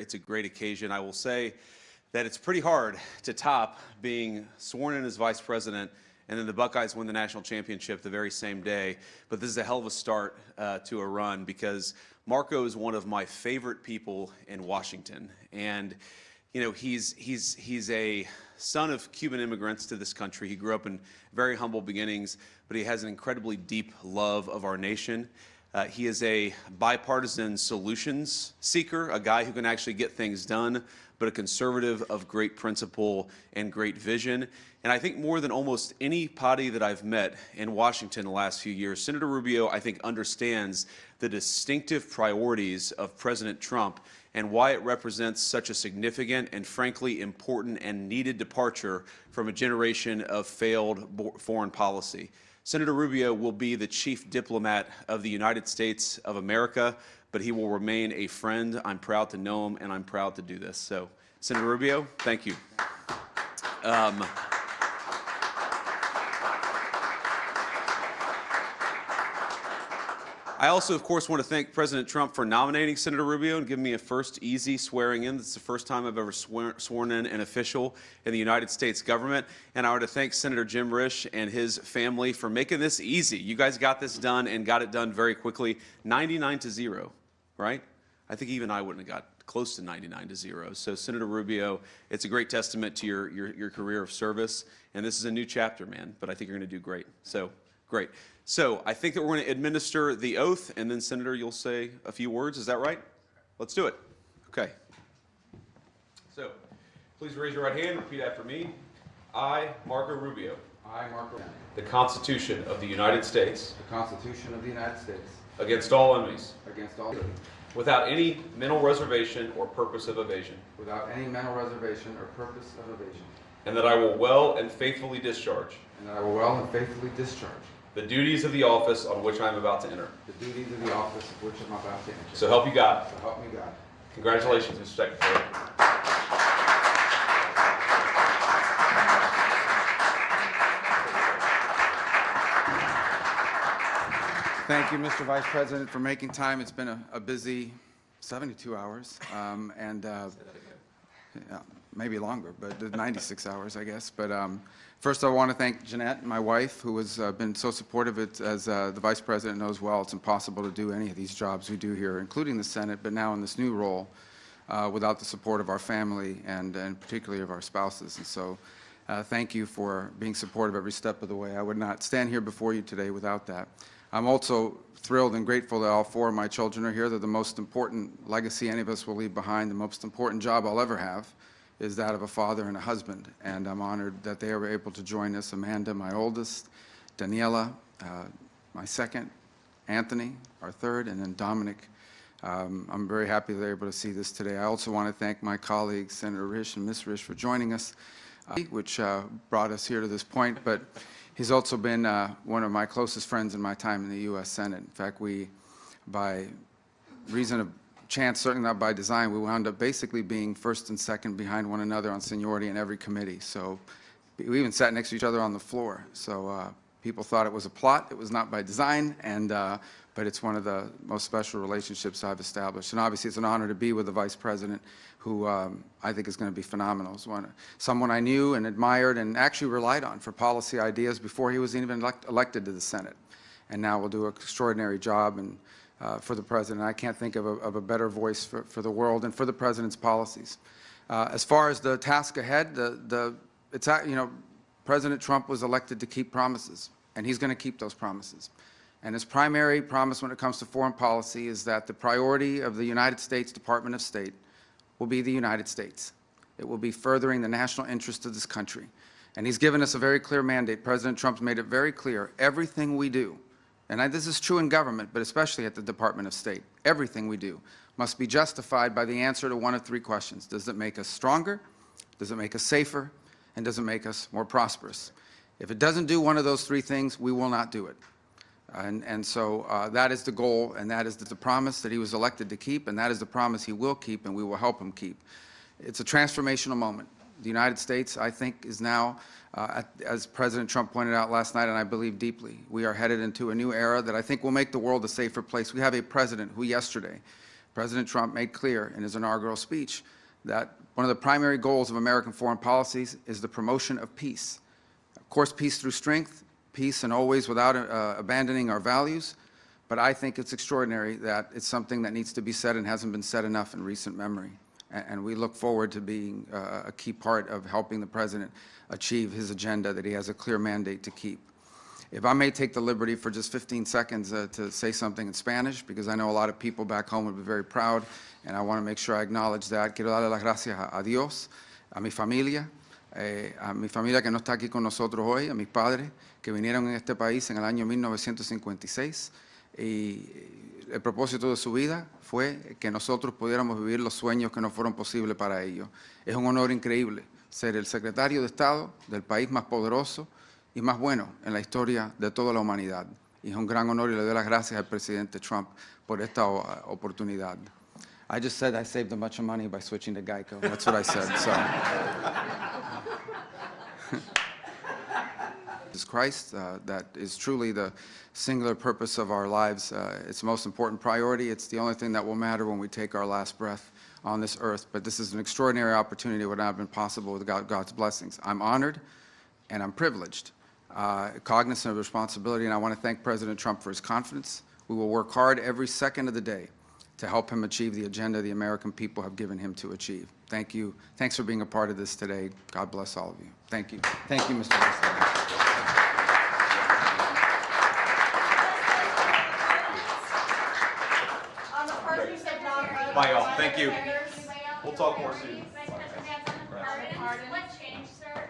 It's a great occasion. I will say that it's pretty hard to top being sworn in as vice president and then the Buckeyes win the national championship the very same day. But this is a hell of a start to a run because Marco is one of my favorite people in Washington. And, you know, he's a son of Cuban immigrants to this country. He grew up in very humble beginnings, but he has an incredibly deep love of our nation. He is a bipartisan solutions seeker, a guy who can actually get things done, but a conservative of great principle and great vision. And I think more than almost anybody that I've met in Washington the last few years, Senator Rubio, I think, understands the distinctive priorities of President Trump and why it represents such a significant and frankly important and needed departure from a generation of failed foreign policy. Senator Rubio will be the chief diplomat of the United States of America, but he will remain a friend. I'm proud to know him, and I'm proud to do this. So, Senator Rubio, thank you. I also, of course, want to thank President Trump for nominating Senator Rubio and giving me a first easy swearing in. This is the first time I've ever sworn in an official in the United States government. And I want to thank Senator Jim Risch and his family for making this easy. You guys got this done and got it done very quickly, 99-0, right? I think even I wouldn't have got close to 99-0. So, Senator Rubio, it's a great testament to your career of service. And this is a new chapter, man, but I think you're going to do great. So, great. So I think that we're going to administer the oath, and then, Senator, you'll say a few words. Is that right? Let's do it. Okay. So please raise your right hand and repeat after me. I, Marco Rubio. I, Marco Rubio. The Constitution of the United States. The Constitution of the United States. Against all enemies. Against all enemies. Without any mental reservation or purpose of evasion. Without any mental reservation or purpose of evasion. And that I will well and faithfully discharge. And that I will well and faithfully discharge. The duties of the office on which I am about to enter. The duties of the office of which I'm about to enter. So help you God. So help me God. Congratulations, Mr. Secretary. Thank you, Mr. Vice President, for making time. It's been a busy 72 hours, yeah, maybe longer, but 96 hours, I guess. But first, I want to thank Jeanette, my wife, who has been so supportive. As the Vice President knows well, it's impossible to do any of these jobs we do here, including the Senate, but now in this new role, without the support of our family and particularly of our spouses. And so thank you for being supportive every step of the way. I would not stand here before you today without that. I'm also thrilled and grateful that all four of my children are here. They're the most important legacy any of us will leave behind. The most important job I'll ever have is that of a father and a husband, and I'm honored that they were able to join us. Amanda, my oldest, Daniela, my second, Anthony, our third, and then Dominic. I'm very happy they're able to see this today. I also want to thank my colleagues, Senator Risch and Ms. Risch, for joining us, which brought us here to this point. But he's also been one of my closest friends in my time in the U.S. Senate. In fact, we, by reason of chance, certainly not by design, we wound up basically being first and second behind one another on seniority in every committee. So we even sat next to each other on the floor. So people thought it was a plot. It was not by design, and but it's one of the most special relationships I've established. And obviously, it's an honor to be with the Vice President, who I think is going to be phenomenal. Someone I knew and admired and actually relied on for policy ideas before he was even elected to the Senate. And now will do an extraordinary job and for the President. I can't think of a better voice for the world and for the President's policies. As far as the task ahead, President Trump was elected to keep promises, and he's going to keep those promises. And his primary promise when it comes to foreign policy is that the priority of the United States Department of State will be the United States. It will be furthering the national interest of this country. And he's given us a very clear mandate. President Trump's made it very clear, everything we do, and this is true in government, but especially at the Department of State, everything we do must be justified by the answer to one of three questions. Does it make us stronger? Does it make us safer? And does it make us more prosperous? If it doesn't do one of those three things, we will not do it. And so that is the goal, and that is the promise that he was elected to keep, and that is the promise he will keep, and we will help him keep. It's a transformational moment. The United States, I think, is now, as President Trump pointed out last night, and I believe deeply, we are headed into a new era that I think will make the world a safer place. We have a president who yesterday President Trump made clear in his inaugural speech that one of the primary goals of American foreign policies is the promotion of peace. Of course, peace through strength, peace and always without abandoning our values, but I think it's extraordinary that it's something that needs to be said and hasn't been said enough in recent memory. And we look forward to being a key part of helping the President achieve his agenda that he has a clear mandate to keep. If I may take the liberty for just 15 seconds to say something in Spanish, because I know a lot of people back home would be very proud, and I want to make sure I acknowledge that. Quiero darle las gracias a Dios, a mi familia que no está aquí con nosotros hoy, a mis padres que vinieron en este país en el año 1956, y el propósito de su vida fue que nosotros pudiéramos vivir los sueños que no fueron posibles para ellos. Es un honor increíble ser el secretario de Estado del país más poderoso y más bueno en la historia de toda la humanidad. Y es un gran honor y le doy las gracias al presidente Trump por esta oportunidad. I just said I saved a bunch of money by switching to Geico. That's what I said. So. Jesus Christ, that is truly the singular purpose of our lives. It's the most important priority. It's the only thing that will matter when we take our last breath on this earth. But this is an extraordinary opportunity that would not have been possible without God's blessings. I'm honored and I'm privileged, cognizant of responsibility, and I want to thank President Trump for his confidence. We will work hard every second of the day to help him achieve the agenda the American people have given him to achieve. Thank you. Thanks for being a part of this today. God bless all of you. Thank you. Thank you, Mr. President. Bye, y'all. Thank you. We'll talk more soon. What changed, sir?